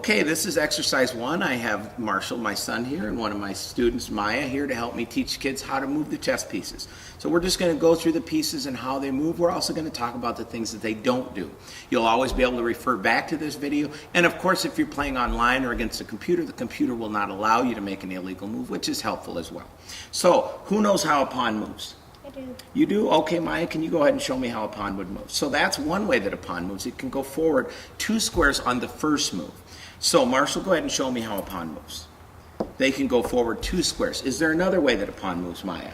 Okay, this is exercise 1. I have Marshall, my son here, and one of my students, Maya, here to help me teach kids how to move the chess pieces. So we're just going to go through the pieces and how they move. We're also going to talk about the things that they don't do. You'll always be able to refer back to this video. And of course, if you're playing online or against the computer will not allow you to make an illegal move, which is helpful as well. So, who knows how a pawn moves? I do. You do? Okay, Maya, can you go ahead and show me how a pawn would move? So that's one way that a pawn moves. It can go forward 2 squares on the first move. So Marshall, go ahead and show me how a pawn moves. They can go forward 2 squares. Is there another way that a pawn moves, Maya?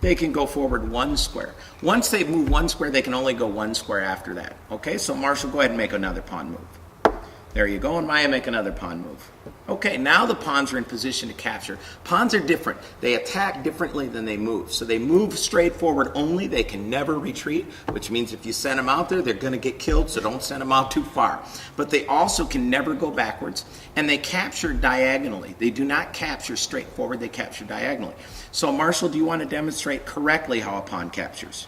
They can go forward 1 square. Once they move 1 square, they can only go 1 square after that. Okay, so Marshall, go ahead and make another pawn move. There you go, and Maya, make another pawn move. Okay, now the pawns are in position to capture. Pawns are different. They attack differently than they move. So they move straight forward only. They can never retreat, which means if you send them out there, they're going to get killed, so don't send them out too far. But they also can never go backwards, and they capture diagonally. They do not capture straight forward, they capture diagonally. So Marshall, do you want to demonstrate correctly how a pawn captures?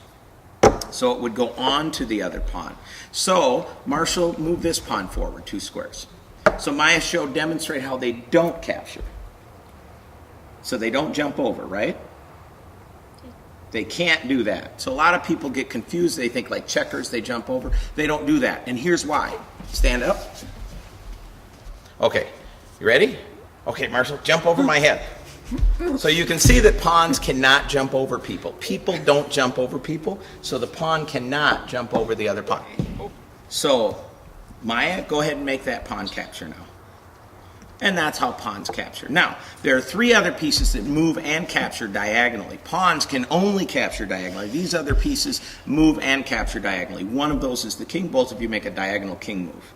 So it would go on to the other pawn. So Marshall, move this pawn forward 2 squares. So Maya demonstrate how they don't capture. So they don't jump over, right? They can't do that. So a lot of people get confused. They think like checkers, they jump over. They don't do that. And here's why. Stand up. Okay, you ready? Okay, Marshall, jump over my head. So you can see that pawns cannot jump over people. People don't jump over people, so the pawn cannot jump over the other pawn. So Maya, go ahead and make that pawn capture now. And that's how pawns capture. Now, there are 3 other pieces that move and capture diagonally. Pawns can only capture diagonally. These other pieces move and capture diagonally. One of those is the king. Both of you make a diagonal king move.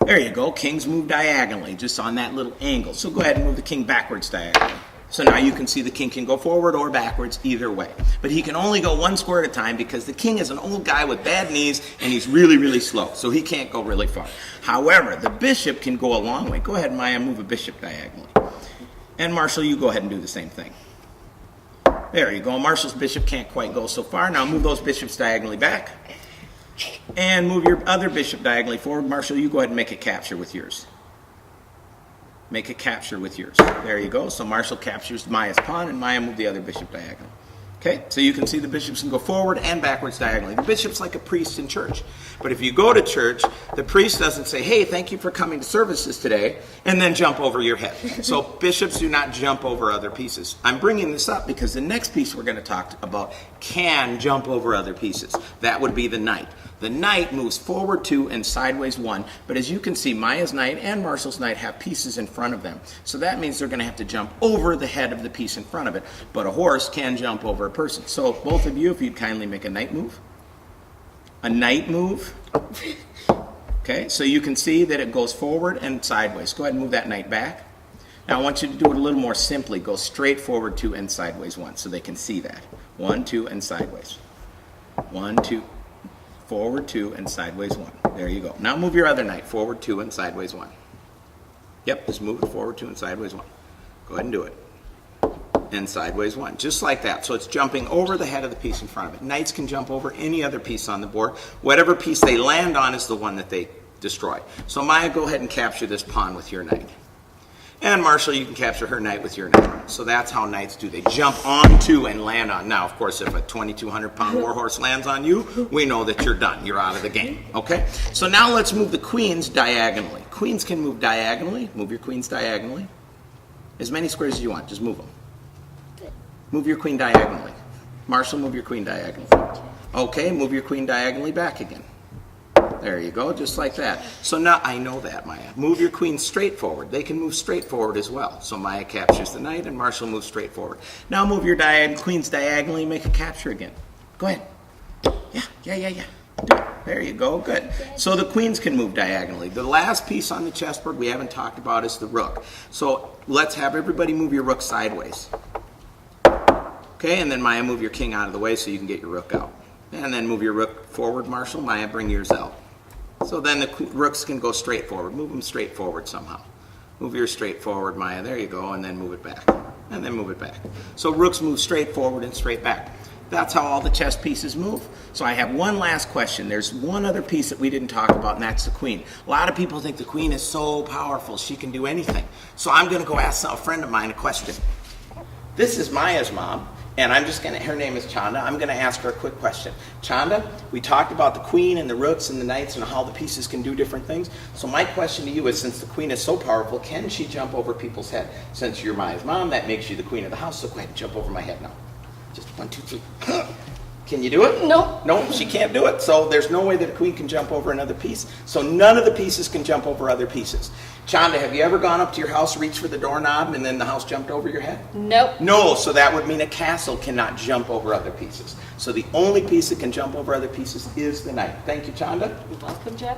There you go. Kings move diagonally, just on that little angle. So go ahead and move the king backwards diagonally. So now you can see the king can go forward or backwards either way. But he can only go 1 square at a time because the king is an old guy with bad knees and he's really, really slow. So he can't go really far. However, the bishop can go a long way. Go ahead, Maya, move a bishop diagonally. And Marshall, you go ahead and do the same thing. There you go. Marshall's bishop can't quite go so far. Now move those bishops diagonally back. And move your other bishop diagonally forward. Marshall, you go ahead and make a capture with yours. Make a capture with yours. There you go. So Marshall captures Maya's pawn, and Maya moved the other bishop diagonally. Okay, so you can see the bishops can go forward and backwards diagonally. The bishop's like a priest in church. But if you go to church, the priest doesn't say, hey, thank you for coming to services today, and then jump over your head. So bishops do not jump over other pieces. I'm bringing this up because the next piece we're going to talk about can jump over other pieces. That would be the knight. The knight moves forward 2 and sideways 1, but as you can see, Maya's knight and Marshall's knight have pieces in front of them. So that means they're going to have to jump over the head of the piece in front of it, but a horse can jump over a person. So both of you, if you'd kindly make a knight move. A knight move. Okay, so you can see that it goes forward and sideways. Go ahead and move that knight back. Now I want you to do it a little more simply. Go straight forward 2 and sideways 1 so they can see that. 1, 2, and sideways. 1, 2. Forward 2 and sideways 1. There you go. Now move your other knight forward 2 and sideways 1. Yep, just move it forward 2 and sideways 1. Go ahead and do it. And sideways 1, just like that. So it's jumping over the head of the piece in front of it. Knights can jump over any other piece on the board. Whatever piece they land on is the one that they destroy. So Maya, go ahead and capture this pawn with your knight. And Marshall, you can capture her knight with your knight. So that's how knights do. They jump onto and land on. Now, of course, if a 2,200-pound warhorse lands on you, we know that you're done. You're out of the game. Okay? So now let's move the queens diagonally. Queens can move diagonally. Move your queens diagonally. As many squares as you want. Just move them. Move your queen diagonally. Marshall, move your queen diagonally. Okay, move your queen diagonally back again. There you go, just like that. So now, I know that, Maya. Move your queen straight forward. They can move straight forward as well. So Maya captures the knight and Marshall moves straight forward. Now move your queens diagonally and make a capture again. Go ahead. Yeah. Do it. There you go, good. So the queens can move diagonally. The last piece on the chessboard we haven't talked about is the rook. So let's have everybody move your rook sideways. Okay, and then Maya, move your king out of the way so you can get your rook out. And then move your rook forward, Marshall. Maya, bring yours out. So then the rooks can go straight forward. Move them straight forward somehow. Move yours straight forward, Maya. There you go, and then move it back. And then move it back. So rooks move straight forward and straight back. That's how all the chess pieces move. So I have one last question. There's one other piece that we didn't talk about, and that's the queen. A lot of people think the queen is so powerful, she can do anything. So I'm going to go ask a friend of mine a question. This is Maya's mom, and her name is Chanda. I'm going to ask her a quick question. Chanda, we talked about the queen and the rooks and the knights and how the pieces can do different things. So my question to you is, since the queen is so powerful, can she jump over people's head? Since you're Maya's mom, that makes you the queen of the house, so go ahead and jump over my head now. Just 1, 2, 3. Can you do it? No. No, she can't do it. So there's no way that a queen can jump over another piece. So none of the pieces can jump over other pieces. Chanda, have you ever gone up to your house, reached for the doorknob, and then the house jumped over your head? Nope. No, so that would mean a castle cannot jump over other pieces. So the only piece that can jump over other pieces is the knight. Thank you, Chanda. You're welcome, Jeff.